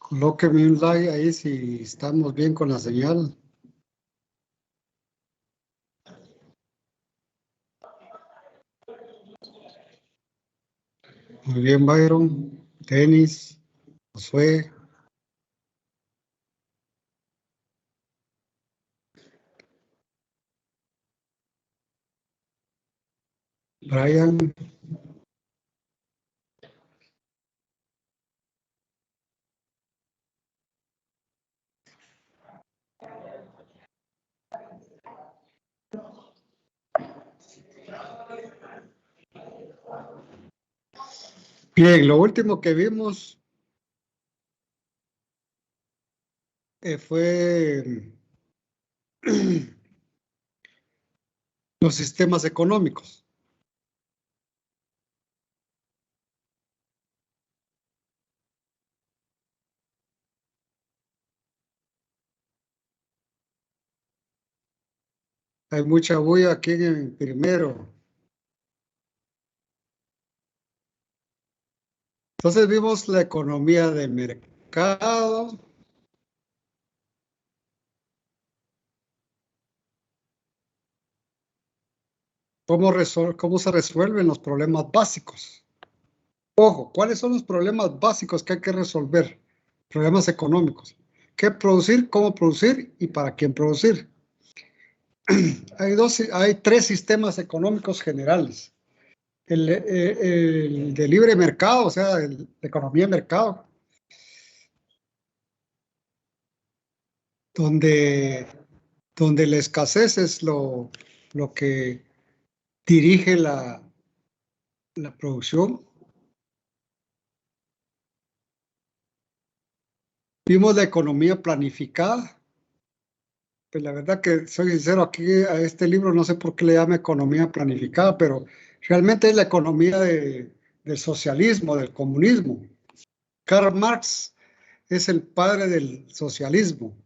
Colóqueme un like ahí si estamos bien con la señal. Muy bien, Byron. Denis, Josué. Brian. Bien, lo último que vimos fue los sistemas económicos. Hay mucha bulla aquí en el primero. Entonces vimos la economía de mercado. ¿Cómo se resuelven los problemas básicos? Ojo, ¿cuáles son los problemas básicos que hay que resolver? Problemas económicos. ¿Qué producir, cómo producir y para quién producir? Hay tres sistemas económicos generales. El de libre mercado, o sea, de economía de mercado, donde, donde la escasez es lo que dirige la producción. Vimos la economía planificada. Pues la verdad que soy sincero, aquí a este libro no sé por qué le llama economía planificada, pero realmente es la economía del socialismo, del comunismo. Karl Marx es el padre del socialismo.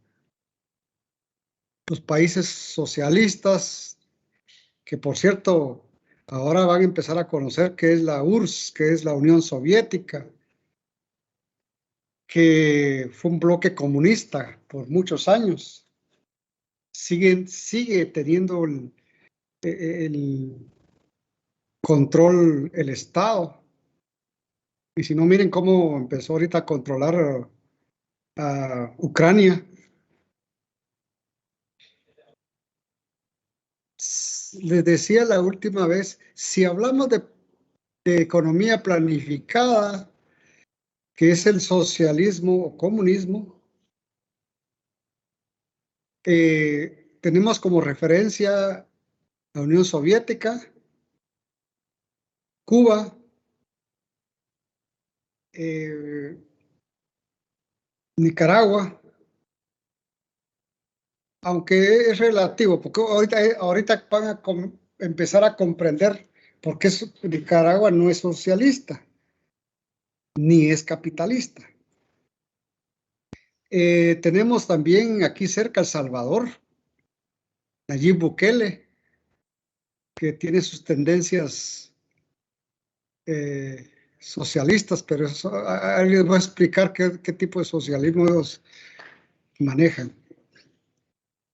Los países socialistas, que por cierto, ahora van a empezar a conocer qué es la URSS, qué es la Unión Soviética, que fue un bloque comunista por muchos años. Sigue teniendo el control el Estado. Y si no, miren cómo empezó ahorita a controlar a Ucrania. Les decía la última vez, si hablamos de economía planificada, que es el socialismo o comunismo, tenemos como referencia la Unión Soviética, Cuba, Nicaragua, aunque es relativo, porque ahorita van a empezar a comprender por qué Nicaragua no es socialista, ni es capitalista. Tenemos también aquí cerca El Salvador, Nayib Bukele, que tiene sus tendencias socialistas, pero eso, alguien va a explicar qué tipo de socialismo ellos manejan.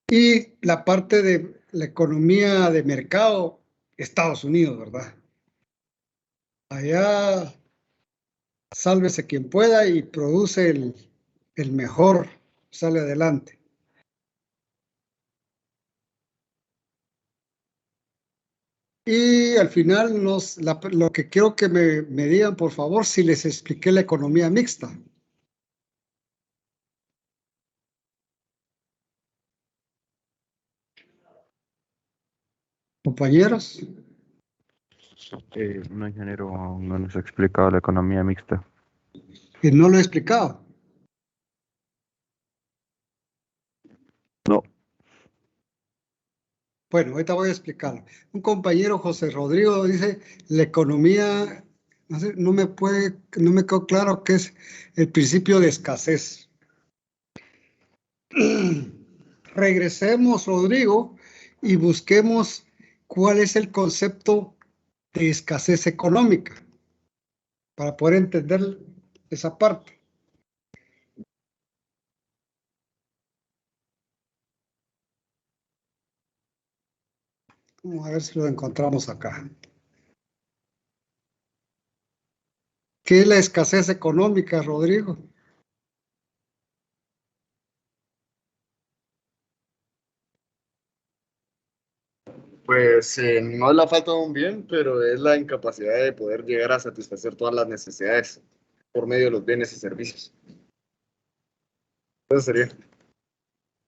Y la parte de la economía de mercado, Estados Unidos, ¿verdad? Allá sálvese quien pueda y produce el mejor, sale adelante. Y al final lo que quiero que me digan, por favor, si les expliqué la economía mixta. Compañeros, No, ingeniero, no nos ha explicado la economía mixta. que no lo he explicado. No. Bueno, ahorita voy a explicarlo. Un compañero, José Rodrigo, dice, la economía, no sé, no me quedó claro qué es el principio de escasez. Regresemos, Rodrigo, y busquemos cuál es el concepto de escasez económica para poder entender esa parte. Vamos a ver si lo encontramos acá. ¿Qué es la escasez económica, Rodrigo? Pues no es la falta de un bien, pero es la incapacidad de poder llegar a satisfacer todas las necesidades por medio de los bienes y servicios. Eso sería.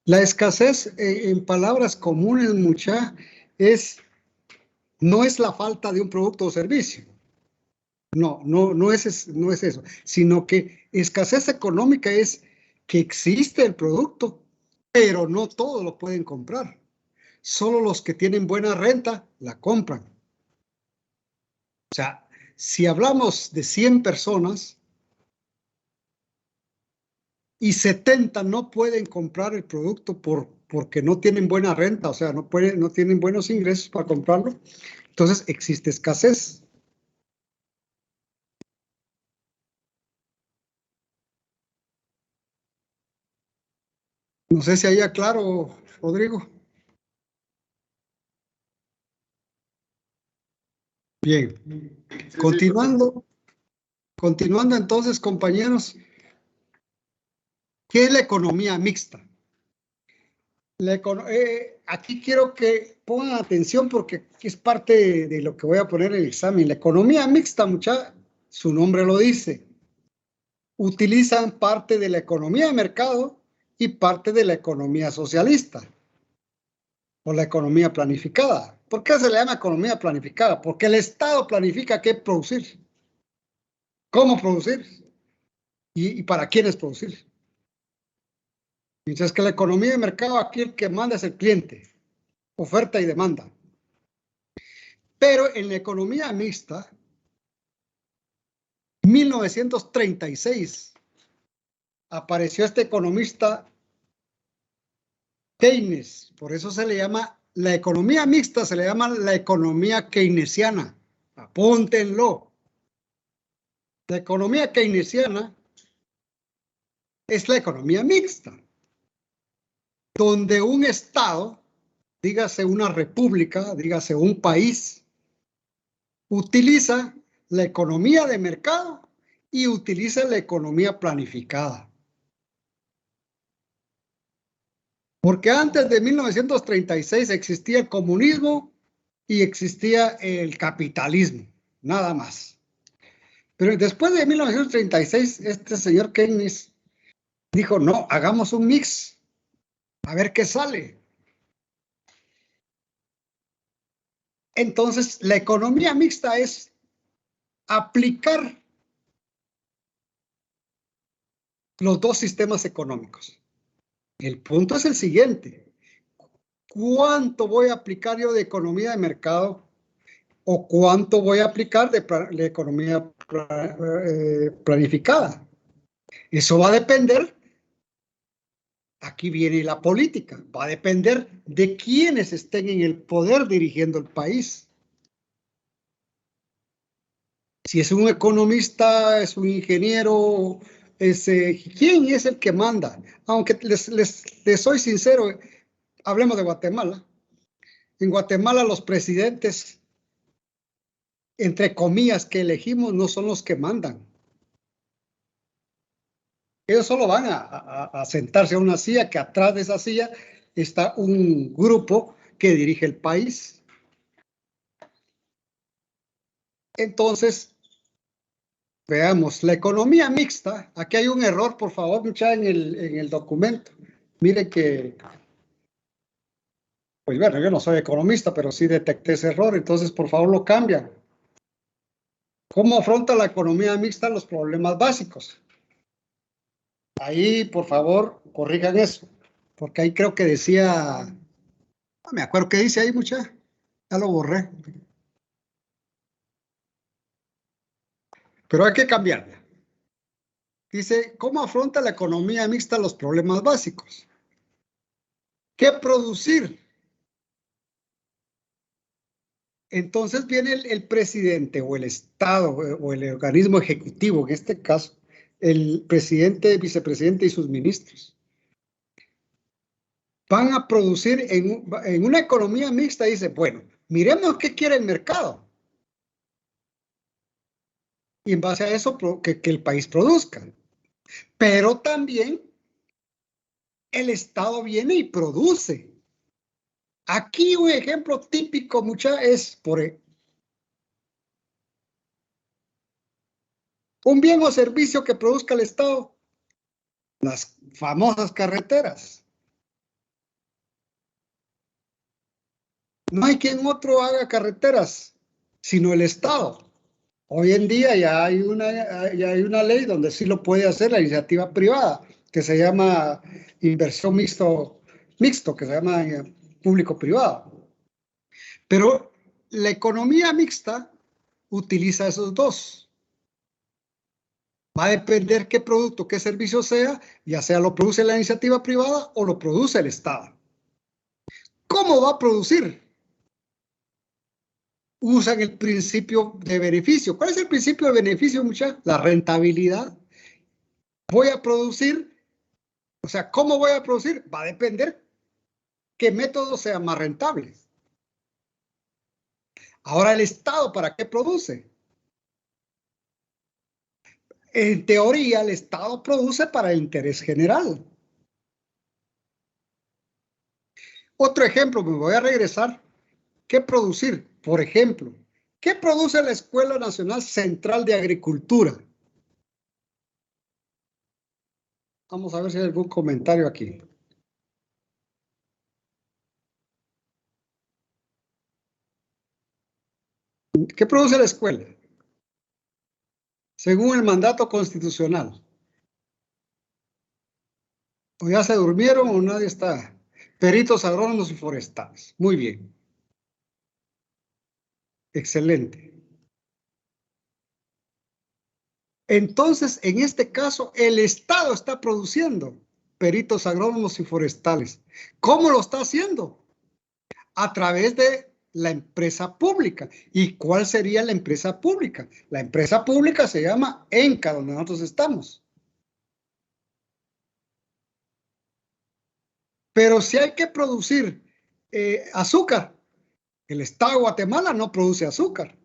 La escasez, en palabras comunes, no es la falta de un producto o servicio. No es eso, sino que escasez económica es que existe el producto, pero no todos lo pueden comprar. Solo los que tienen buena renta la compran. O sea, si hablamos de 100 personas y 70 no pueden comprar el producto porque no tienen buena renta, o sea, no tienen buenos ingresos para comprarlo, entonces existe escasez. No sé si ahí aclaro, Rodrigo. Bien. Sí, Continuando entonces, compañeros, ¿qué es la economía mixta? Aquí quiero que pongan atención porque es parte de lo que voy a poner en el examen. La economía mixta, su nombre lo dice, utilizan parte de la economía de mercado y parte de la economía socialista o la economía planificada. ¿Por qué se le llama economía planificada? Porque el Estado planifica qué producir, cómo producir y para quiénes producir. Mientras que la economía de mercado, aquí el que manda es el cliente, oferta y demanda. Pero en la economía mixta, 1936, apareció este economista Keynes. Por eso se le llama, la economía mixta se le llama la economía keynesiana. Apúntenlo. La economía keynesiana es la economía mixta, donde un Estado, dígase una república, dígase un país, utiliza la economía de mercado y utiliza la economía planificada. Porque antes de 1936 existía el comunismo y existía el capitalismo, nada más. Pero después de 1936, este señor Keynes dijo, no, hagamos un mix, a ver qué sale. Entonces, la economía mixta es aplicar los dos sistemas económicos. El punto es el siguiente. ¿Cuánto voy a aplicar yo de economía de mercado o cuánto voy a aplicar de la economía planificada? Eso va a depender, aquí viene la política, va a depender de quienes estén en el poder dirigiendo el país. Si es un economista, es un ingeniero, ¿quién es el que manda? Aunque les soy sincero, hablemos de Guatemala. En Guatemala los presidentes, entre comillas, que elegimos no son los que mandan. Ellos solo van a sentarse a una silla, que atrás de esa silla está un grupo que dirige el país. Entonces, veamos, la economía mixta, aquí hay un error, por favor, muchachos, en el documento. Miren que, pues bueno, yo no soy economista, pero sí detecté ese error, entonces por favor lo cambian. ¿Cómo afronta la economía mixta los problemas básicos? Ahí, por favor, corrijan eso, porque ahí creo que decía, no me acuerdo qué dice ahí, muchacha, ya lo borré. Pero hay que cambiarla. Dice, ¿cómo afronta la economía mixta los problemas básicos? ¿Qué producir? Entonces viene el presidente o el Estado o el organismo ejecutivo, en este caso, el presidente, el vicepresidente y sus ministros. Van a producir en una economía mixta, dice, bueno, Miremos qué quiere el mercado. Y en base a eso que el país produzca. Pero también el Estado viene y produce. Aquí un ejemplo típico, es un bien o servicio que produzca el Estado. Las famosas carreteras. No hay quien otro haga carreteras, sino el Estado. Hoy en día ya hay una ley donde sí lo puede hacer la iniciativa privada, que se llama inversión mixto, que se llama público-privado. Pero la economía mixta utiliza esos dos. Va a depender qué producto, qué servicio sea, ya sea lo produce la iniciativa privada o lo produce el Estado. ¿Cómo va a producir? Usan el principio de beneficio. ¿Cuál es el principio de beneficio, muchachos? La rentabilidad. Voy a producir, o sea, ¿cómo voy a producir? Va a depender qué método sea más rentable. Ahora, el Estado, ¿para qué produce? En teoría, el Estado produce para el interés general. Otro ejemplo, me voy a regresar. ¿Qué producir? Por ejemplo, ¿qué produce la Escuela Nacional Central de Agricultura? Vamos a ver si hay algún comentario aquí. ¿Qué produce la escuela? Según el mandato constitucional. O ya se durmieron o nadie está. Peritos agrónomos y forestales. Muy bien. Excelente. Entonces, en este caso, el Estado está produciendo peritos agrónomos y forestales. ¿Cómo lo está haciendo? A través de la empresa pública. ¿Y cuál sería la empresa pública? La empresa pública se llama ENCA, donde nosotros estamos. Pero si hay que producir azúcar, el Estado de Guatemala no produce azúcar.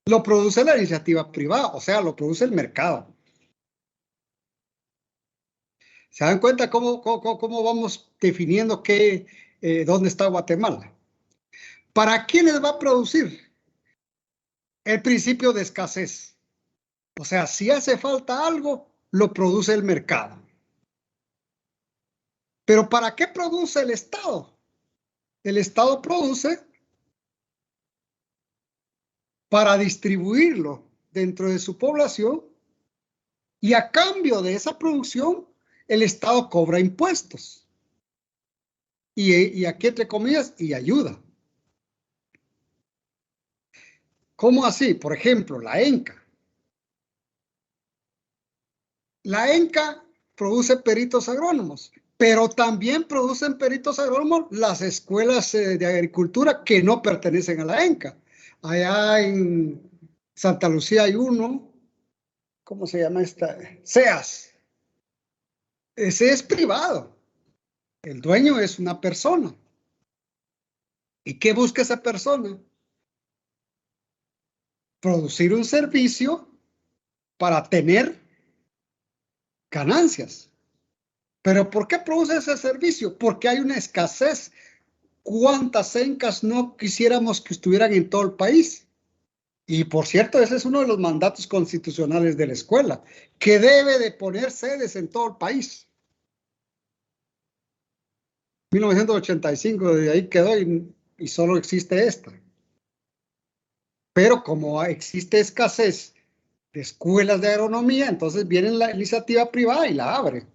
Lo produce la iniciativa privada, o sea, lo produce el mercado. ¿Se dan cuenta cómo vamos definiendo dónde está Guatemala? ¿Para quiénes va a producir? El principio de escasez. O sea, si hace falta algo, lo produce el mercado. ¿Pero para qué produce el Estado? El Estado produce para distribuirlo dentro de su población y a cambio de esa producción, el Estado cobra impuestos. Y aquí, entre comillas, y ayuda. ¿Cómo así? Por ejemplo, la ENCA. La ENCA produce peritos agrónomos, pero también producen peritos agrónomos las escuelas de agricultura que no pertenecen a la ENCA. Allá en Santa Lucía hay uno, ¿cómo se llama esta? SEAS. Ese es privado. El dueño es una persona. ¿Y qué busca esa persona? Producir un servicio para tener ganancias. ¿Pero por qué produce ese servicio? Porque hay una escasez. ¿Cuántas ENCAs no quisiéramos que estuvieran en todo el país? Y por cierto, ese es uno de los mandatos constitucionales de la escuela, que debe de poner sedes en todo el país. 1985, de ahí quedó y solo existe esta. Pero como existe escasez de escuelas de agronomía, entonces viene la iniciativa privada y la abre.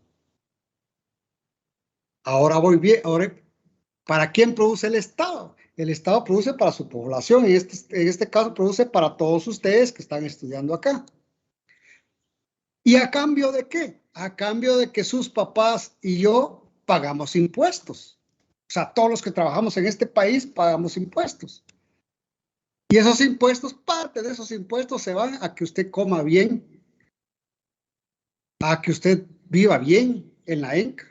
Ahora voy bien, ahora, ¿para quién produce el Estado? El Estado produce para su población, y en este caso produce para todos ustedes que están estudiando acá. ¿Y a cambio de qué? A cambio de que sus papás y yo pagamos impuestos. O sea, todos los que trabajamos en este país pagamos impuestos. Y esos impuestos, parte de esos impuestos se van a que usted coma bien, a que usted viva bien en la ENCA,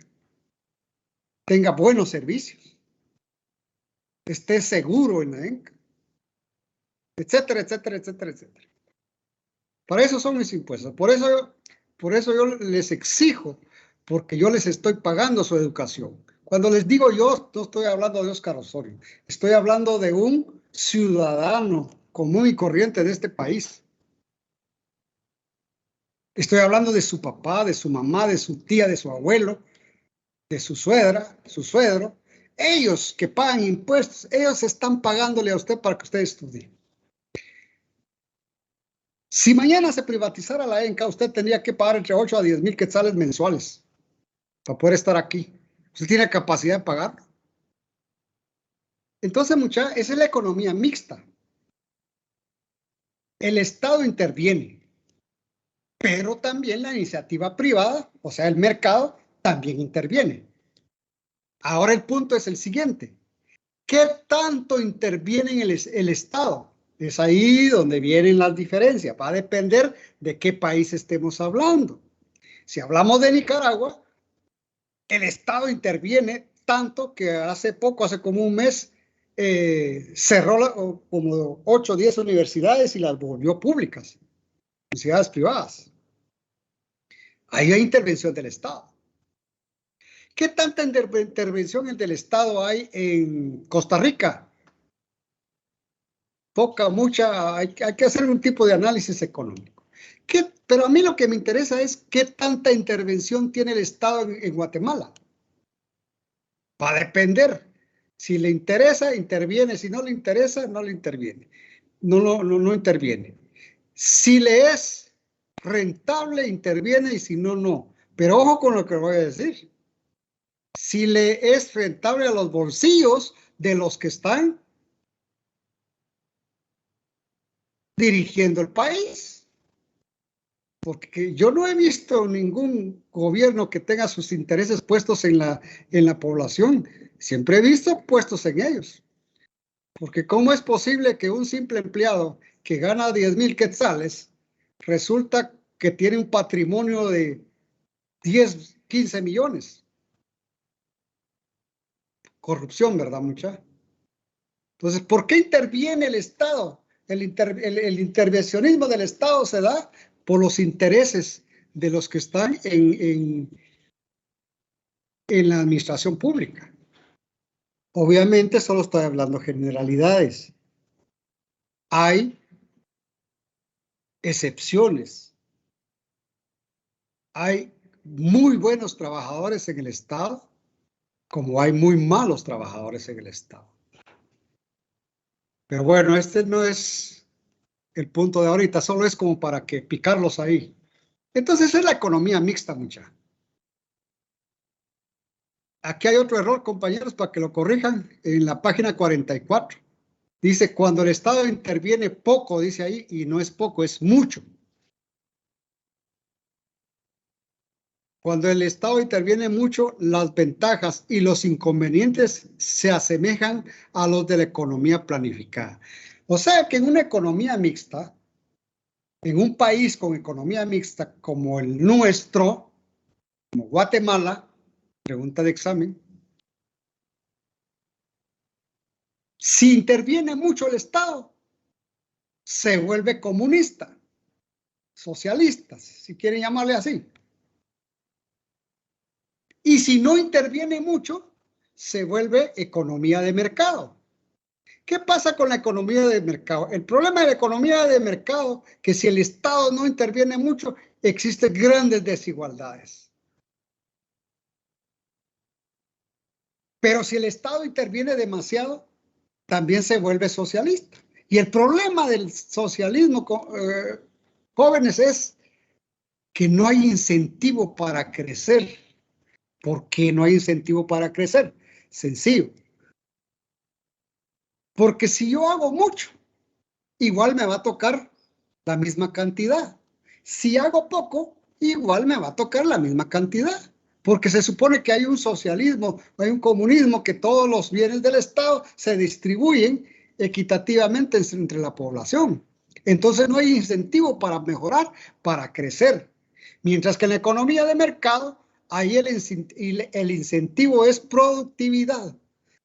tenga buenos servicios. esté seguro en la ENCA, etcétera, etcétera, etcétera, etcétera. Para eso son mis impuestos. Por eso yo les exijo, porque yo les estoy pagando su educación. Cuando les digo yo, no estoy hablando de Óscar Osorio, estoy hablando de un ciudadano común y corriente de este país. Estoy hablando de su papá, de su mamá, de su tía, de su abuelo, de su suegra, su suegro. Ellos que pagan impuestos, ellos están pagándole a usted para que usted estudie. Si mañana se privatizara la ENCA, usted tendría que pagar entre 8 a 10 mil quetzales mensuales para poder estar aquí. Usted tiene capacidad de pagarlo. Entonces, muchachos, esa es la economía mixta. El Estado interviene, pero también la iniciativa privada, o sea, el mercado, también interviene. Ahora el punto es el siguiente. ¿Qué tanto interviene en el Estado? Es ahí donde vienen las diferencias. Va a depender de qué país estemos hablando. Si hablamos de Nicaragua, el Estado interviene tanto que hace poco, hace como un mes, cerró como 8 o 10 universidades y las volvió públicas, universidades privadas. Ahí hay intervención del Estado. ¿Qué tanta intervención del Estado hay en Costa Rica? Poca, mucha, hay que hacer un tipo de análisis económico. Pero a mí lo que me interesa es qué tanta intervención tiene el Estado en Guatemala. Va a depender. Si le interesa, interviene. Si no le interesa, no le interviene. No interviene. Si le es rentable, interviene, y si no, no. Pero ojo con lo que voy a decir. Si le es rentable a los bolsillos de los que están dirigiendo el país. Porque yo no he visto ningún gobierno que tenga sus intereses puestos en la población. Siempre he visto puestos en ellos. Porque ¿cómo es posible que un simple empleado que gana 10 mil quetzales resulta que tiene un patrimonio de 10, 15 millones? Corrupción, ¿verdad, muchacha? Entonces, ¿por qué interviene el Estado? El intervencionismo del Estado se da por los intereses de los que están en la administración pública. Obviamente solo estoy hablando generalidades. Hay excepciones. Hay muy buenos trabajadores en el Estado, como hay muy malos trabajadores en el Estado. Pero bueno, este no es el punto de ahorita, solo es como para que picarlos ahí. Entonces es la economía mixta, mucha. Aquí hay otro error, compañeros, para que lo corrijan, en la página 44. Dice, cuando el Estado interviene poco, dice ahí, y no es poco, es mucho. Cuando el Estado interviene mucho, las ventajas y los inconvenientes se asemejan a los de la economía planificada. O sea que en una economía mixta, en un país con economía mixta como el nuestro, como Guatemala, pregunta de examen, si interviene mucho el Estado, se vuelve comunista, socialista, si quieren llamarle así. Y si no interviene mucho, se vuelve economía de mercado. ¿Qué pasa con la economía de mercado? El problema de la economía de mercado es que si el Estado no interviene mucho, existen grandes desigualdades. Pero si el Estado interviene demasiado, también se vuelve socialista. Y el problema del socialismo, jóvenes, es que no hay incentivo para crecer. ¿Por qué no hay incentivo para crecer? Sencillo. Porque si yo hago mucho, igual me va a tocar la misma cantidad. Si hago poco, igual me va a tocar la misma cantidad. Porque se supone que hay un socialismo, hay un comunismo, que todos los bienes del Estado se distribuyen equitativamente entre la población. Entonces no hay incentivo para mejorar, para crecer. Mientras que en la economía de mercado, ahí el incentivo es productividad.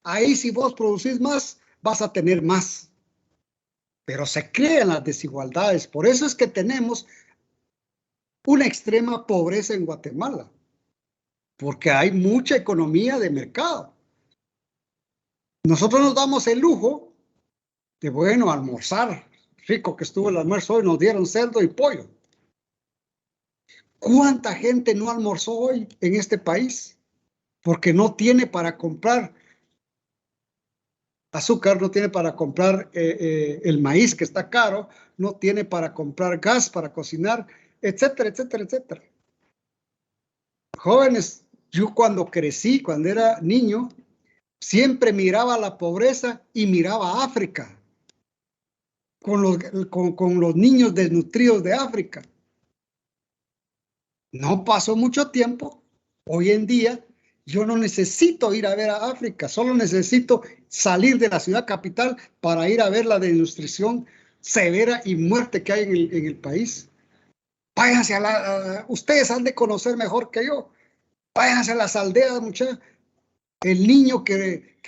Ahí si vos producís más, vas a tener más. Pero se crean las desigualdades. Por eso es que tenemos una extrema pobreza en Guatemala. Porque hay mucha economía de mercado. Nosotros nos damos el lujo de, bueno, almorzar. Rico que estuvo el almuerzo hoy, nos dieron cerdo y pollo. ¿Cuánta gente no almorzó hoy en este país? Porque no tiene para comprar azúcar, no tiene para comprar el maíz que está caro, no tiene para comprar gas para cocinar, etcétera, etcétera, etcétera. Jóvenes, yo cuando crecí, cuando era niño, siempre miraba la pobreza y miraba a África, con los niños desnutridos de África. No pasó mucho tiempo. Hoy en día yo no necesito ir a ver a África, solo necesito salir de la ciudad capital para ir a ver la desnutrición severa y muerte que hay en el país. Váyanse ustedes han de conocer mejor que yo. Váyanse a las aldeas, muchachos. El niño que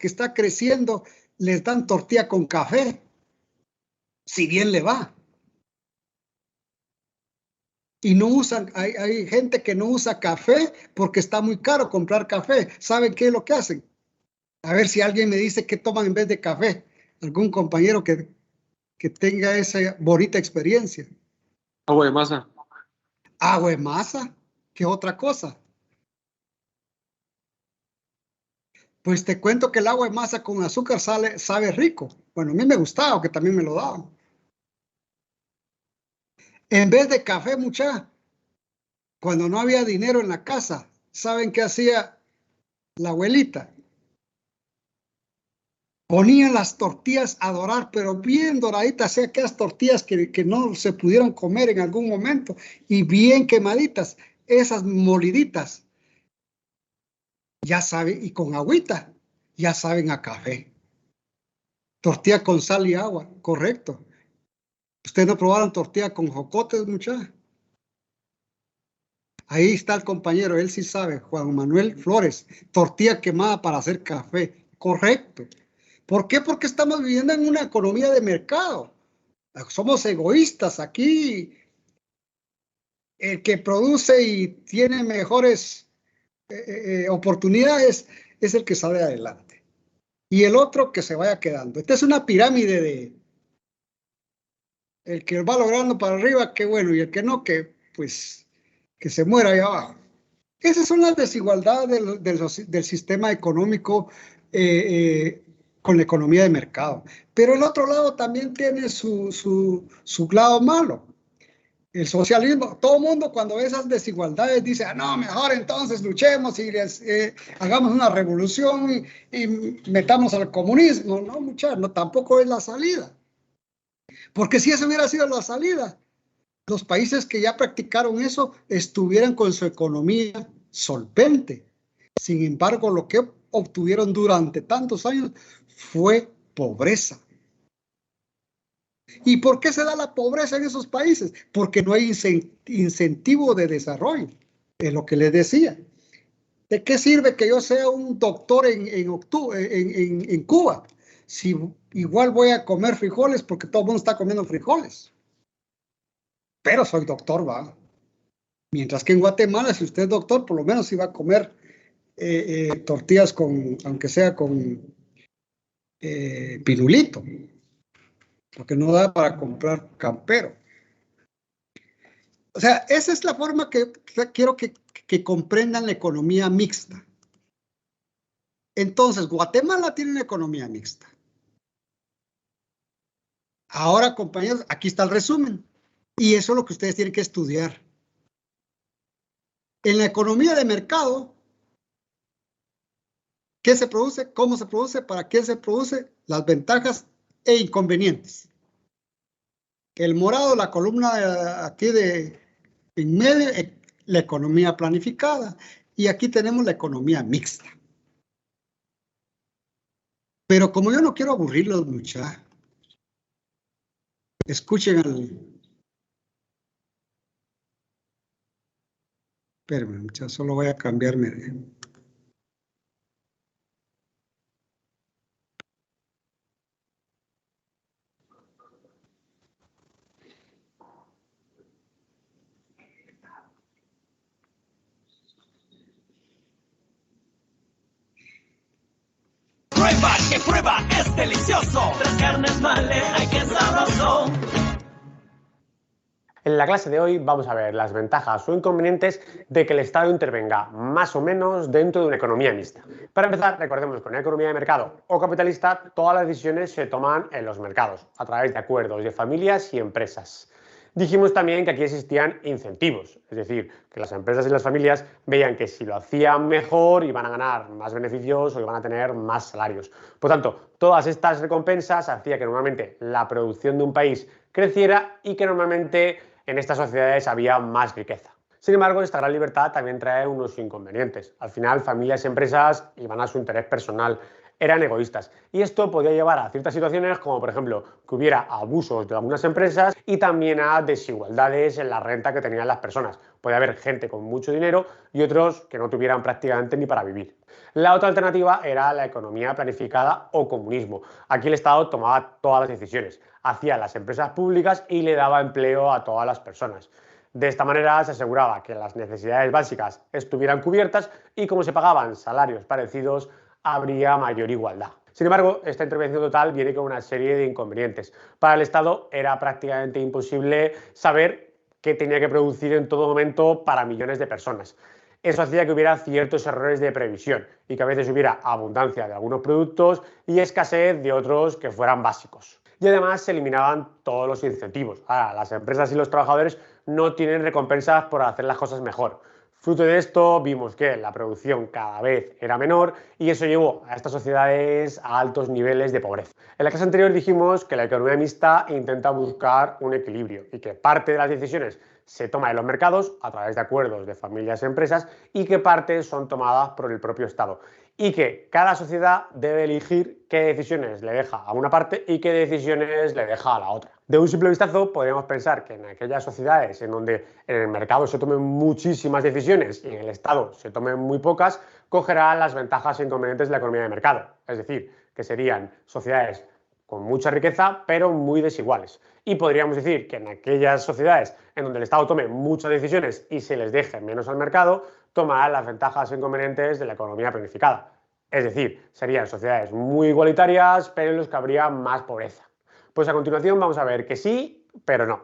está creciendo les dan tortilla con café, si bien le va. Y no usan, hay gente que no usa café porque está muy caro comprar café. ¿Saben qué es lo que hacen? A ver si alguien me dice qué toman en vez de café. Algún compañero que tenga esa bonita experiencia. Agua de masa. Agua de masa, ¿qué otra cosa? Pues te cuento que el agua de masa con azúcar sabe rico. Bueno, a mí me gustaba, que también me lo daban. En vez de café, mucha, cuando no había dinero en la casa, ¿saben qué hacía la abuelita? Ponían las tortillas a dorar, pero bien doraditas, sea aquellas tortillas que no se pudieron comer en algún momento, y bien quemaditas, esas moliditas, ya saben, y con agüita, ya saben a café. Tortilla con sal y agua, correcto. ¿Ustedes no probaron tortilla con jocotes, muchachos? Ahí está el compañero, él sí sabe, Juan Manuel Flores, tortilla quemada para hacer café, correcto. ¿Por qué? Porque estamos viviendo en una economía de mercado. Somos egoístas aquí. El que produce y tiene mejores oportunidades es el que sale adelante. Y el otro que se vaya quedando. Esta es una pirámide de el que va logrando para arriba, qué bueno, y el que no, que pues que se muera ahí abajo. Esas son las desigualdades del sistema económico eh, con la economía de mercado. Pero el otro lado también tiene su lado malo. El socialismo, todo el mundo cuando ve esas desigualdades dice, ah, no, mejor entonces luchemos y hagamos una revolución y metamos al comunismo. No, muchachos, no, tampoco es la salida. Porque si esa hubiera sido la salida, los países que ya practicaron eso estuvieran con su economía solvente. Sin embargo, lo que obtuvieron durante tantos años fue pobreza. ¿Y por qué se da la pobreza en esos países? Porque no hay incentivo de desarrollo. Es lo que les decía. ¿De qué sirve que yo sea un doctor en Cuba si igual voy a comer frijoles porque todo el mundo está comiendo frijoles? Pero soy doctor, va. Mientras que en Guatemala, si usted es doctor, por lo menos iba a comer tortillas con, aunque sea con pinulito, porque no da para comprar campero. O sea, esa es la forma que quiero que comprendan la economía mixta. Entonces, Guatemala tiene una economía mixta. Ahora, compañeros, aquí está el resumen. Y eso es lo que ustedes tienen que estudiar. En la economía de mercado, ¿qué se produce? ¿Cómo se produce? ¿Para qué se produce? Las ventajas e inconvenientes. El morado, la columna aquí en medio, la economía planificada. Y aquí tenemos la economía mixta. Pero como yo no quiero aburrirlos, muchachos, escuchen espérenme, muchachos, solo voy a cambiarme de... que prueba, es delicioso. Tres carnes vale, ay qué sabroso. En la clase de hoy vamos a ver las ventajas o inconvenientes de que el Estado intervenga más o menos dentro de una economía mixta. Para empezar, recordemos que en una economía de mercado o capitalista todas las decisiones se toman en los mercados, a través de acuerdos de familias y empresas. Dijimos también que aquí existían incentivos, es decir, que las empresas y las familias veían que si lo hacían mejor iban a ganar más beneficios o iban a tener más salarios. Por tanto, todas estas recompensas hacían que normalmente la producción de un país creciera y que normalmente en estas sociedades había más riqueza. Sin embargo, esta gran libertad también trae unos inconvenientes. Al final, familias y empresas iban a su interés personal, eran egoístas. Y esto podía llevar a ciertas situaciones como, por ejemplo, que hubiera abusos de algunas empresas y también a desigualdades en la renta que tenían las personas. Puede haber gente con mucho dinero y otros que no tuvieran prácticamente ni para vivir. La otra alternativa era la economía planificada o comunismo. Aquí el Estado tomaba todas las decisiones, hacía las empresas públicas y le daba empleo a todas las personas. De esta manera se aseguraba que las necesidades básicas estuvieran cubiertas y como se pagaban salarios parecidos, habría mayor igualdad. Sin embargo, esta intervención total viene con una serie de inconvenientes. Para el Estado era prácticamente imposible saber qué tenía que producir en todo momento para millones de personas. Eso hacía que hubiera ciertos errores de previsión y que a veces hubiera abundancia de algunos productos y escasez de otros que fueran básicos. Y además se eliminaban todos los incentivos. Ahora, las empresas y los trabajadores no tienen recompensas por hacer las cosas mejor. Fruto de esto vimos que la producción cada vez era menor y eso llevó a estas sociedades a altos niveles de pobreza. En la clase anterior dijimos que la economía mixta intenta buscar un equilibrio y que parte de las decisiones se toma en los mercados a través de acuerdos de familias y empresas y que parte son tomadas por el propio Estado. Y que cada sociedad debe elegir qué decisiones le deja a una parte y qué decisiones le deja a la otra. De un simple vistazo podríamos pensar que en aquellas sociedades en donde en el mercado se tomen muchísimas decisiones y en el Estado se tomen muy pocas, cogerá las ventajas e inconvenientes de la economía de mercado. Es decir, que serían sociedades con mucha riqueza pero muy desiguales. Y podríamos decir que en aquellas sociedades en donde el Estado tome muchas decisiones y se les deje menos al mercado, tomarán las ventajas e inconvenientes de la economía planificada. Es decir, serían sociedades muy igualitarias, pero en las que habría más pobreza. Pues a continuación vamos a ver que sí, pero no.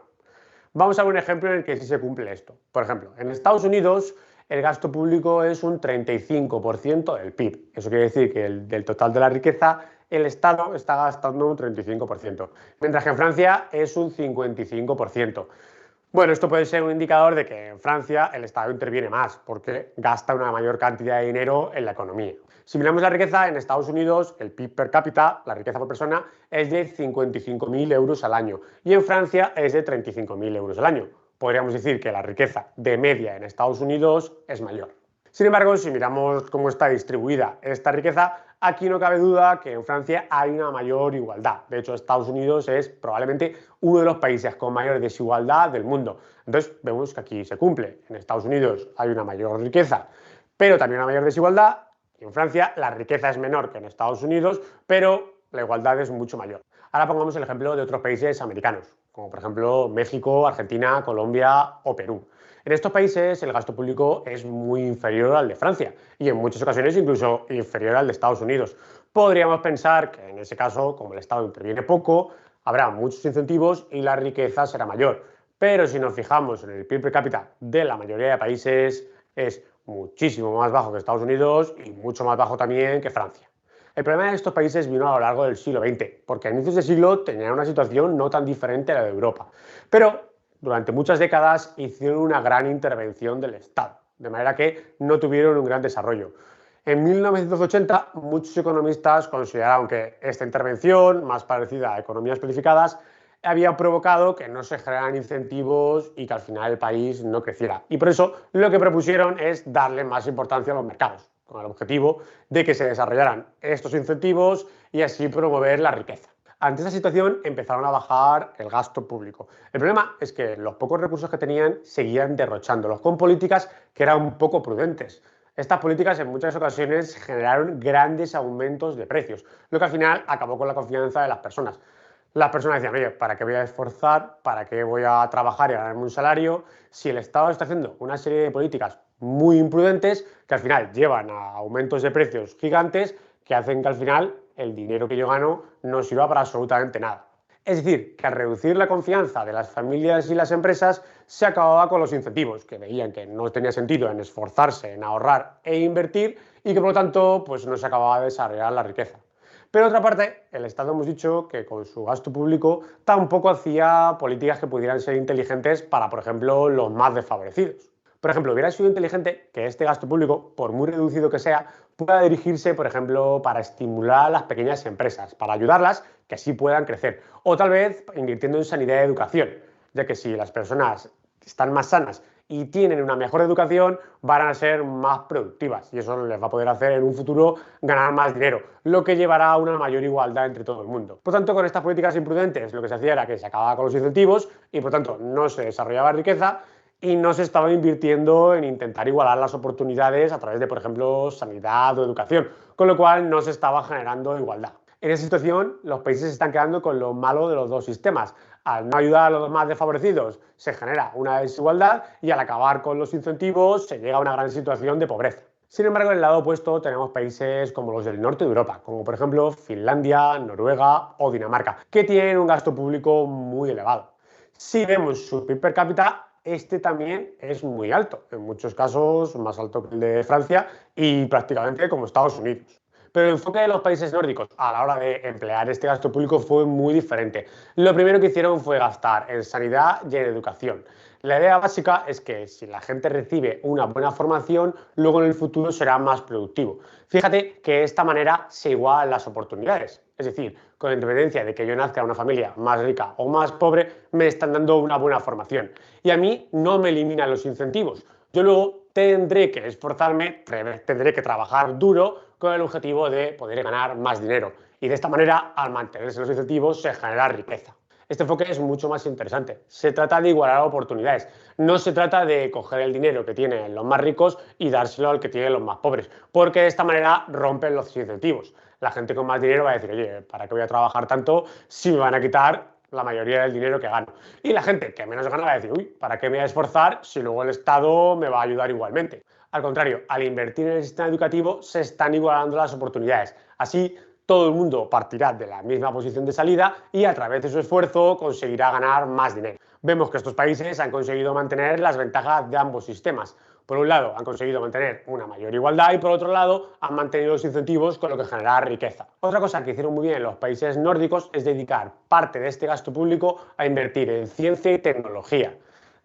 Vamos a ver un ejemplo en el que sí se cumple esto. Por ejemplo, en Estados Unidos el gasto público es un 35% del PIB. Eso quiere decir que del total de la riqueza el Estado está gastando un 35%, mientras que en Francia es un 55%. Bueno, esto puede ser un indicador de que en Francia el Estado interviene más porque gasta una mayor cantidad de dinero en la economía. Si miramos la riqueza, en Estados Unidos el PIB per cápita, la riqueza por persona, es de 55.000 euros al año y en Francia es de 35.000 euros al año. Podríamos decir que la riqueza de media en Estados Unidos es mayor. Sin embargo, si miramos cómo está distribuida esta riqueza, aquí no cabe duda que en Francia hay una mayor igualdad. De hecho, Estados Unidos es probablemente uno de los países con mayor desigualdad del mundo. Entonces, vemos que aquí se cumple. En Estados Unidos hay una mayor riqueza, pero también una mayor desigualdad. Y en Francia la riqueza es menor que en Estados Unidos, pero la igualdad es mucho mayor. Ahora pongamos el ejemplo de otros países americanos, como por ejemplo México, Argentina, Colombia o Perú. En estos países el gasto público es muy inferior al de Francia y en muchas ocasiones incluso inferior al de Estados Unidos. Podríamos pensar que en ese caso, como el Estado interviene poco, habrá muchos incentivos y la riqueza será mayor. Pero si nos fijamos en el PIB per cápita de la mayoría de países, es muchísimo más bajo que Estados Unidos y mucho más bajo también que Francia. El problema de estos países vino a lo largo del siglo XX, porque a inicios de siglo tenían una situación no tan diferente a la de Europa. Pero durante muchas décadas hicieron una gran intervención del Estado, de manera que no tuvieron un gran desarrollo. En 1980, muchos economistas consideraron que esta intervención, más parecida a economías planificadas, había provocado que no se generaran incentivos y que al final el país no creciera. Y por eso lo que propusieron es darle más importancia a los mercados, con el objetivo de que se desarrollaran estos incentivos y así promover la riqueza. Ante esta situación empezaron a bajar el gasto público. El problema es que los pocos recursos que tenían seguían derrochándolos con políticas que eran poco prudentes. Estas políticas en muchas ocasiones generaron grandes aumentos de precios, lo que al final acabó con la confianza de las personas. Las personas decían, oye, ¿para qué voy a esforzar? ¿Para qué voy a trabajar y a ganarme un salario? Si el Estado está haciendo una serie de políticas muy imprudentes que al final llevan a aumentos de precios gigantes que hacen que al final el dinero que yo gano no sirva para absolutamente nada. Es decir, que al reducir la confianza de las familias y las empresas, se acababa con los incentivos, que veían que no tenía sentido en esforzarse, en ahorrar e invertir, y que por lo tanto pues, no se acababa de desarrollar la riqueza. Pero por otra parte, el Estado hemos dicho que con su gasto público tampoco hacía políticas que pudieran ser inteligentes para, por ejemplo, los más desfavorecidos. Por ejemplo, hubiera sido inteligente que este gasto público, por muy reducido que sea, pueda dirigirse, por ejemplo, para estimular a las pequeñas empresas, para ayudarlas que así puedan crecer. O tal vez invirtiendo en sanidad y educación, ya que si las personas están más sanas y tienen una mejor educación, van a ser más productivas y eso les va a poder hacer en un futuro ganar más dinero, lo que llevará a una mayor igualdad entre todo el mundo. Por tanto, con estas políticas imprudentes lo que se hacía era que se acababa con los incentivos y por tanto no se desarrollaba riqueza y no se estaba invirtiendo en intentar igualar las oportunidades a través de, por ejemplo, sanidad o educación, con lo cual no se estaba generando igualdad. En esa situación, los países se están quedando con lo malo de los dos sistemas. Al no ayudar a los más desfavorecidos, se genera una desigualdad y al acabar con los incentivos, se llega a una gran situación de pobreza. Sin embargo, en el lado opuesto tenemos países como los del norte de Europa, como por ejemplo Finlandia, Noruega o Dinamarca, que tienen un gasto público muy elevado. Si vemos su PIB per cápita, este también es muy alto, en muchos casos más alto que el de Francia y prácticamente como Estados Unidos. Pero el enfoque de los países nórdicos a la hora de emplear este gasto público fue muy diferente. Lo primero que hicieron fue gastar en sanidad y en educación. La idea básica es que si la gente recibe una buena formación, luego en el futuro será más productivo. Fíjate que de esta manera se igualan las oportunidades. Es decir, con independencia de que yo nazca en una familia más rica o más pobre, me están dando una buena formación. Y a mí no me eliminan los incentivos. Yo luego tendré que esforzarme, tendré que trabajar duro con el objetivo de poder ganar más dinero. Y de esta manera, al mantenerse los incentivos, se genera riqueza. Este enfoque es mucho más interesante. Se trata de igualar oportunidades. No se trata de coger el dinero que tienen los más ricos y dárselo al que tienen los más pobres, porque de esta manera rompen los incentivos. La gente con más dinero va a decir, oye, ¿para qué voy a trabajar tanto si me van a quitar la mayoría del dinero que gano? Y la gente que menos gana va a decir, uy, ¿para qué me voy a esforzar si luego el Estado me va a ayudar igualmente? Al contrario, al invertir en el sistema educativo se están igualando las oportunidades. Así, todo el mundo partirá de la misma posición de salida y a través de su esfuerzo conseguirá ganar más dinero. Vemos que estos países han conseguido mantener las ventajas de ambos sistemas. Por un lado, han conseguido mantener una mayor igualdad y por otro lado, han mantenido los incentivos con lo que genera riqueza. Otra cosa que hicieron muy bien los países nórdicos es dedicar parte de este gasto público a invertir en ciencia y tecnología.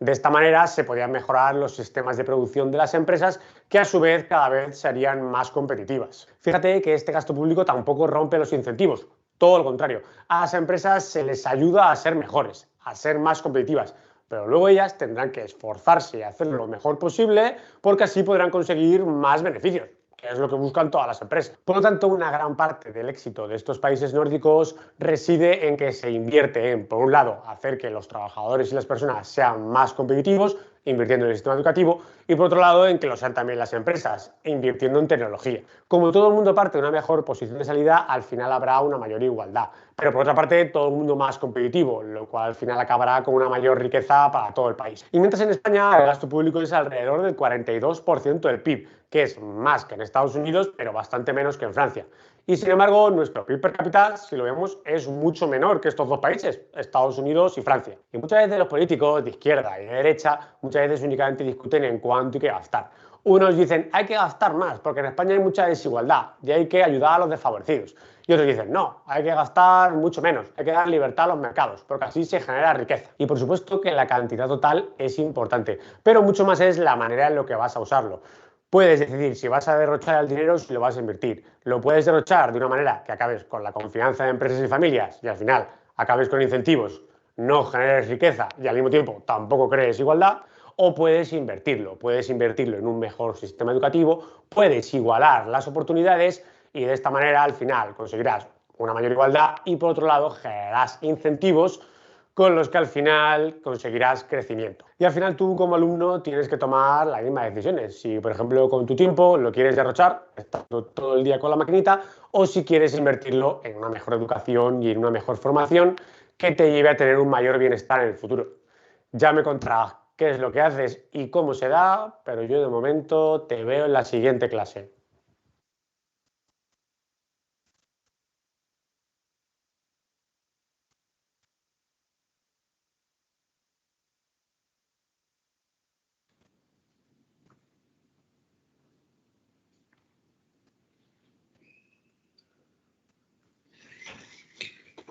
De esta manera se podían mejorar los sistemas de producción de las empresas que a su vez cada vez serían más competitivas. Fíjate que este gasto público tampoco rompe los incentivos, todo lo contrario. A las empresas se les ayuda a ser mejores, a ser más competitivas, pero luego ellas tendrán que esforzarse y hacerlo lo mejor posible porque así podrán conseguir más beneficios, que es lo que buscan todas las empresas. Por lo tanto, una gran parte del éxito de estos países nórdicos reside en que se invierte en, por un lado, hacer que los trabajadores y las personas sean más competitivos, invirtiendo en el sistema educativo, y por otro lado, en que lo sean también las empresas, invirtiendo en tecnología. Como todo el mundo parte de una mejor posición de salida, al final habrá una mayor igualdad. Pero por otra parte, todo el mundo más competitivo, lo cual al final acabará con una mayor riqueza para todo el país. Y mientras en España el gasto público es alrededor del 42% del PIB, que es más que en Estados Unidos, pero bastante menos que en Francia. Y sin embargo, nuestro PIB per cápita, si lo vemos, es mucho menor que estos dos países, Estados Unidos y Francia. Y muchas veces los políticos de izquierda y de derecha, muchas veces únicamente discuten en cuánto hay que gastar. Unos dicen, hay que gastar más, porque en España hay mucha desigualdad y hay que ayudar a los desfavorecidos. Y otros dicen, no, hay que gastar mucho menos, hay que dar libertad a los mercados, porque así se genera riqueza. Y por supuesto que la cantidad total es importante, pero mucho más es la manera en la que vas a usarlo. Puedes decidir si vas a derrochar el dinero o si lo vas a invertir. Lo puedes derrochar de una manera que acabes con la confianza de empresas y familias y al final acabes con incentivos, no generes riqueza y al mismo tiempo tampoco crees igualdad. O puedes invertirlo en un mejor sistema educativo, puedes igualar las oportunidades y de esta manera al final conseguirás una mayor igualdad y por otro lado generarás incentivos con los que al final conseguirás crecimiento. Y al final tú como alumno tienes que tomar las mismas decisiones. Si por ejemplo con tu tiempo lo quieres derrochar, estando todo el día con la maquinita, o si quieres invertirlo en una mejor educación y en una mejor formación que te lleve a tener un mayor bienestar en el futuro. Ya me contarás qué es lo que haces y cómo se da, pero yo de momento te veo en la siguiente clase.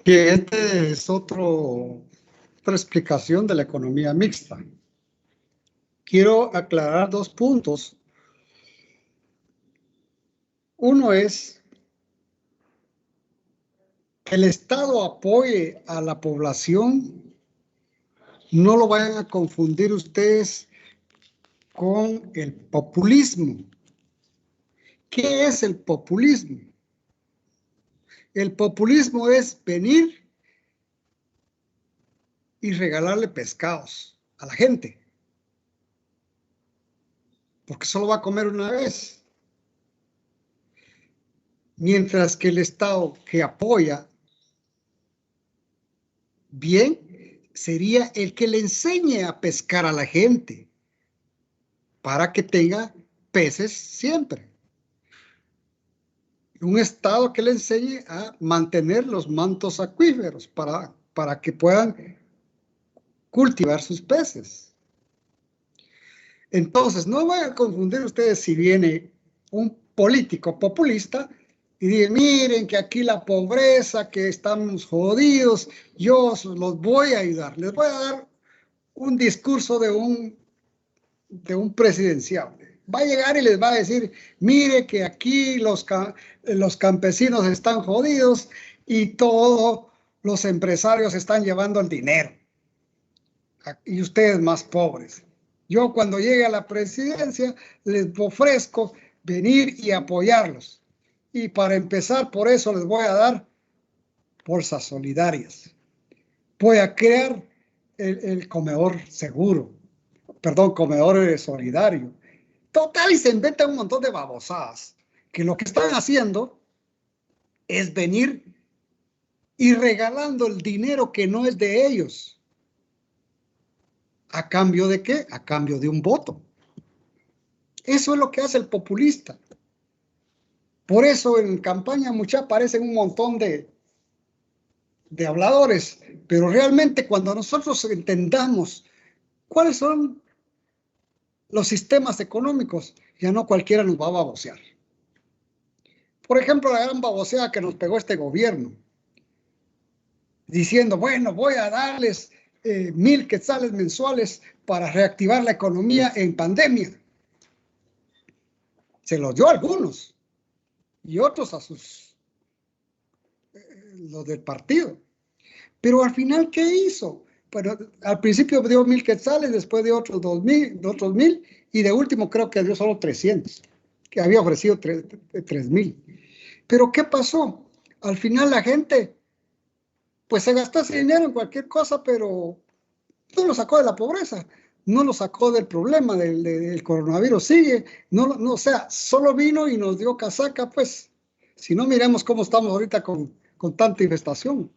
Que este es otra explicación de la economía mixta. Quiero aclarar 2 puntos. Uno es que el Estado apoye a la población. No lo vayan a confundir ustedes con el populismo. ¿Qué es el populismo? El populismo es venir y regalarle pescados a la gente, porque solo va a comer una vez. Mientras que el Estado que apoya bien sería el que le enseñe a pescar a la gente para que tenga peces siempre. Un Estado que le enseñe a mantener los mantos acuíferos para que puedan cultivar sus peces. Entonces, no vayan a confundir ustedes si viene un político populista y dice, miren que aquí la pobreza, que estamos jodidos, yo los voy a ayudar. Les voy a dar un discurso de un presidencial. Va a llegar y les va a decir, mire que aquí los campesinos están jodidos y todos los empresarios están llevando el dinero. Y ustedes más pobres. Yo cuando llegue a la presidencia les ofrezco venir y apoyarlos. Y para empezar, por eso les voy a dar bolsas solidarias. Voy a crear el comedor seguro. Perdón, comedor solidario. Total, y se inventan un montón de babosadas. Que lo que están haciendo es venir y regalando el dinero que no es de ellos. ¿A cambio de qué? A cambio de un voto. Eso es lo que hace el populista. Por eso en campaña muchas aparecen un montón de habladores, pero realmente cuando nosotros entendamos cuáles son los sistemas económicos, ya no cualquiera nos va a babosear. Por ejemplo, la gran baboseada que nos pegó este gobierno, diciendo, bueno, voy a darles 1,000 quetzales mensuales para reactivar la economía en pandemia. Se los dio a algunos y otros a los del partido. Pero al final, ¿qué hizo? Bueno, al principio dio 1,000 quetzales, después dio otros 2,000 y de último creo que dio solo 300, que había ofrecido 3,000. Pero ¿qué pasó? Al final la gente pues se gastó ese dinero en cualquier cosa, pero no lo sacó de la pobreza, no lo sacó del problema del coronavirus, sigue, o sea, solo vino y nos dio casaca, pues, si no miremos cómo estamos ahorita con tanta infestación.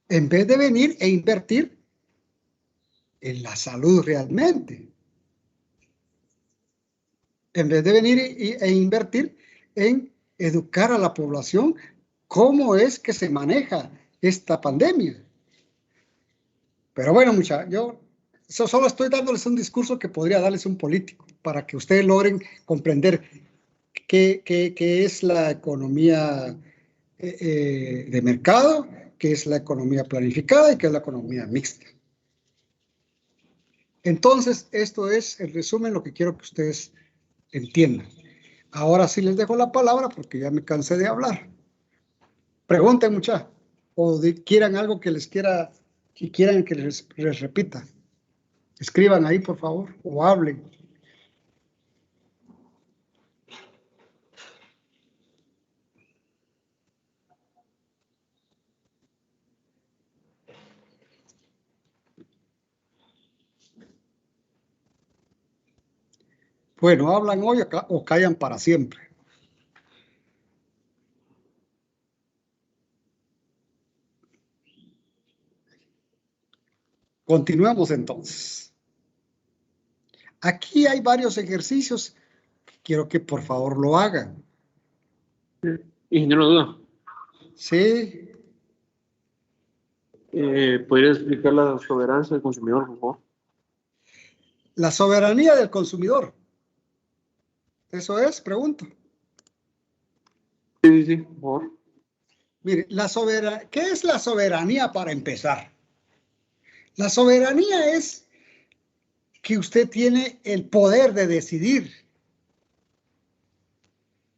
En vez de venir e invertir en la salud realmente, en vez de venir e invertir en educar a la población cómo es que se maneja esta pandemia. Pero bueno, muchachos, yo solo estoy dándoles un discurso que podría darles un político para que ustedes logren comprender qué es la economía de mercado, qué es la economía planificada y qué es la economía mixta. Entonces, esto es, en resumen, lo que quiero que ustedes entiendan. Ahora sí les dejo la palabra porque ya me cansé de hablar. Pregunten, muchachos, o quieran algo que quieran que les repita. Escriban ahí, por favor, o hablen. Bueno, hablan hoy o callan para siempre. Continuemos entonces. Aquí hay varios ejercicios que quiero que por favor lo hagan. Ingeniero Duda, Sí, ¿podría explicar la soberanía del consumidor, por favor? la soberanía del consumidor. ¿Eso es? Pregunto. Sí, por favor. Mire, ¿qué es la soberanía para empezar? La soberanía es que usted tiene el poder de decidir.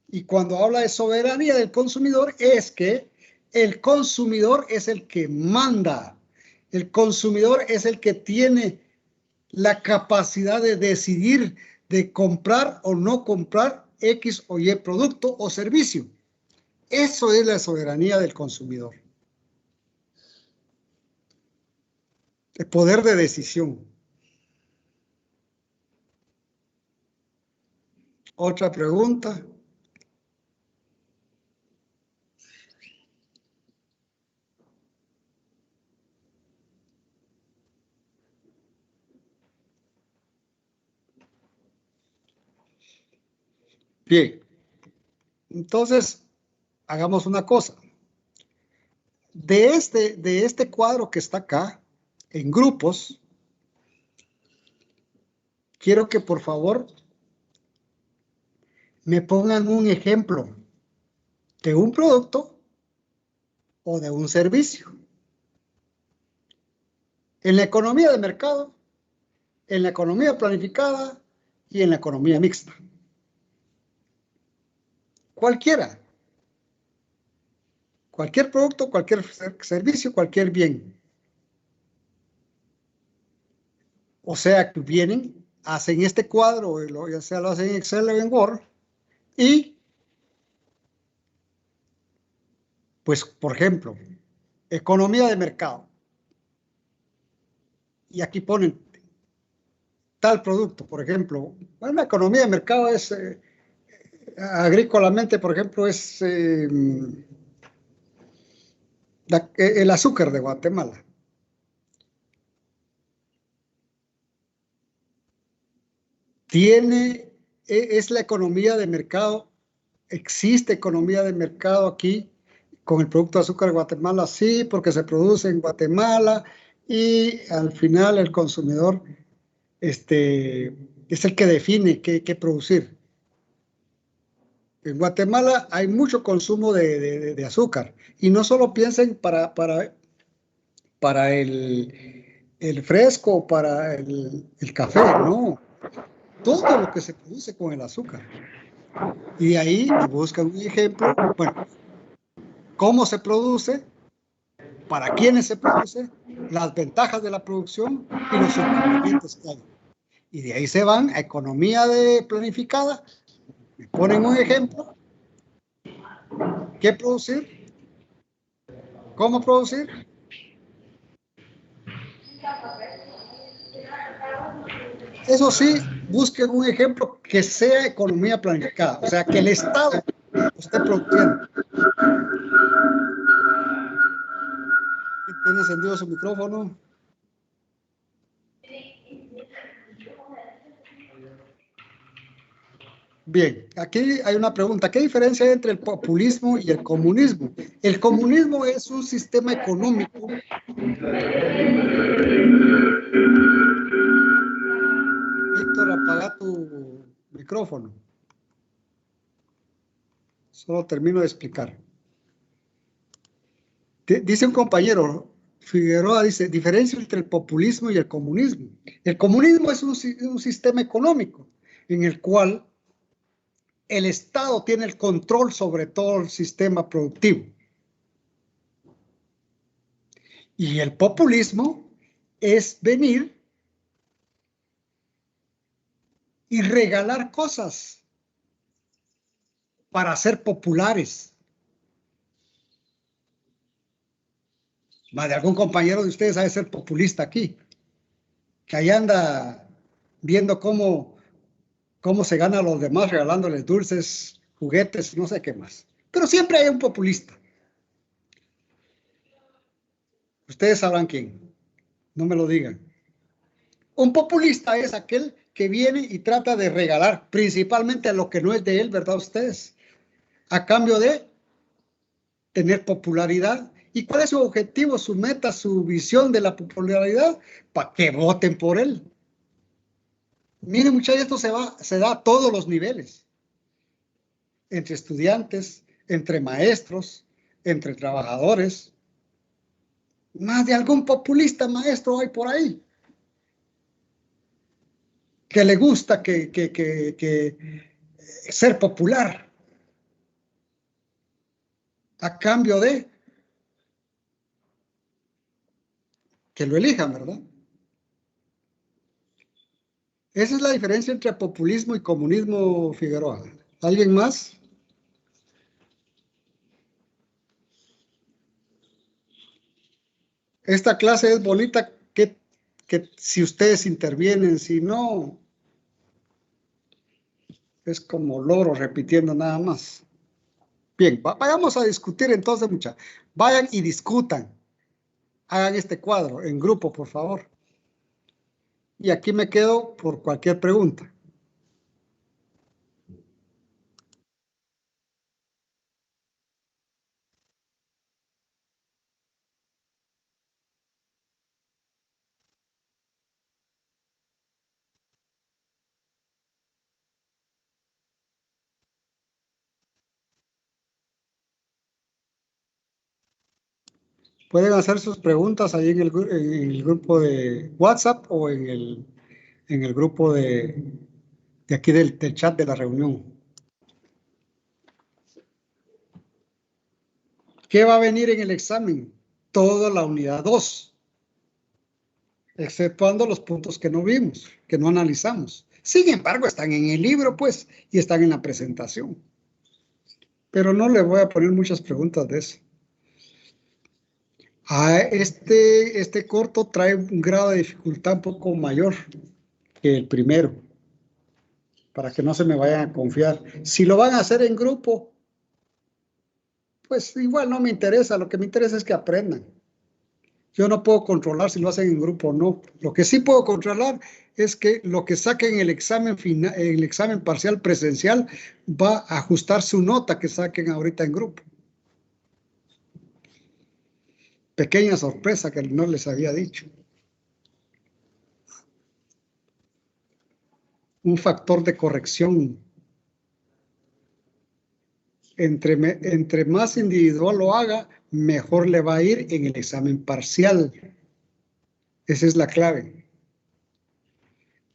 Y cuando habla de soberanía del consumidor, es que el consumidor es el que manda. El consumidor es el que tiene la capacidad de decidir de comprar o no comprar X o Y producto o servicio. Eso es la soberanía del consumidor. El poder de decisión. Otra pregunta. Bien. Entonces, hagamos una cosa. De este cuadro que está acá, en grupos, quiero que por favor me pongan un ejemplo de un producto o de un servicio. En la economía de mercado, en la economía planificada y en la economía mixta. Cualquiera. Cualquier producto, cualquier servicio, cualquier bien. O sea, que vienen, hacen este cuadro, ya sea lo hacen en Excel o en Word, y, pues, por ejemplo, economía de mercado. Y aquí ponen tal producto, por ejemplo. Bueno, la economía de mercado es, agrícolamente, por ejemplo, es el azúcar de Guatemala. Es la economía de mercado, existe economía de mercado aquí con el producto de azúcar de Guatemala, sí, porque se produce en Guatemala y al final el consumidor es el que define qué producir. En Guatemala hay mucho consumo de azúcar y no solo piensen para el fresco o para el café, no. Todo lo que se produce con el azúcar. Y de ahí me buscan un ejemplo, bueno, cómo se produce, para quiénes se produce, las ventajas de la producción y los inconvenientes que hay. Y de ahí se van a economía planificada, me ponen un ejemplo, qué producir, cómo producir. Eso sí, busquen un ejemplo que sea economía planificada, o sea, que el Estado esté produciendo. ¿Tiene encendido su micrófono? Bien, aquí hay una pregunta. ¿Qué diferencia hay entre el populismo y el comunismo? El comunismo es un sistema económico Víctor, apaga tu micrófono. Solo termino de explicar. Dice un compañero, Figueroa dice, diferencia entre el populismo y el comunismo. El comunismo es un sistema económico en el cual el Estado tiene el control sobre todo el sistema productivo. Y el populismo es venir y regalar cosas para ser populares. Más de algún compañero de ustedes ha de ser populista aquí, que ahí anda viendo cómo se gana a los demás regalándoles dulces, juguetes, no sé qué más. Pero siempre hay un populista. Ustedes sabrán quién, no me lo digan. Un populista es aquel que viene y trata de regalar principalmente a lo que no es de él, ¿verdad ustedes? A cambio de tener popularidad. ¿Y cuál es su objetivo, su meta, su visión de la popularidad? Para que voten por él. Miren, muchachos, esto se da a todos los niveles. Entre estudiantes, entre maestros, entre trabajadores. Más de algún populista, maestro, hay por ahí. Que le gusta que ser popular. A cambio de que lo elijan, ¿verdad? Esa es la diferencia entre populismo y comunismo, Figueroa. ¿Alguien más? Esta clase es bonita que si ustedes intervienen, si no, es como loro repitiendo nada más. Bien, vayamos a discutir entonces, muchachos. Vayan y discutan. Hagan este cuadro en grupo, por favor. Y aquí me quedo por cualquier pregunta. Pueden hacer sus preguntas ahí en el grupo de WhatsApp o en el grupo de aquí del chat de la reunión. ¿Qué va a venir en el examen? Toda la unidad 2, exceptuando los puntos que no vimos, que no analizamos. Sin embargo, están en el libro, pues, y están en la presentación. Pero no le voy a poner muchas preguntas de eso. Este corto trae un grado de dificultad un poco mayor que el primero, para que no se me vayan a confiar. Si lo van a hacer en grupo, pues igual no me interesa, lo que me interesa es que aprendan. Yo no puedo controlar si lo hacen en grupo o no. Lo que sí puedo controlar es que lo que saquen en el examen final, el examen parcial presencial, va a ajustar su nota que saquen ahorita en grupo. Pequeña sorpresa que no les había dicho. Un factor de corrección. Entre más individual lo haga, mejor le va a ir en el examen parcial. Esa es la clave.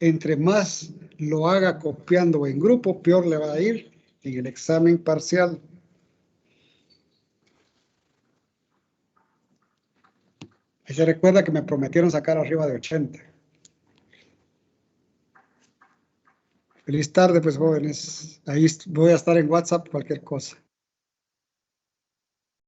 Entre más lo haga copiando en grupo, peor le va a ir en el examen parcial. Ahí se recuerda que me prometieron sacar arriba de 80. Feliz tarde, pues, jóvenes. Ahí voy a estar en WhatsApp, cualquier cosa.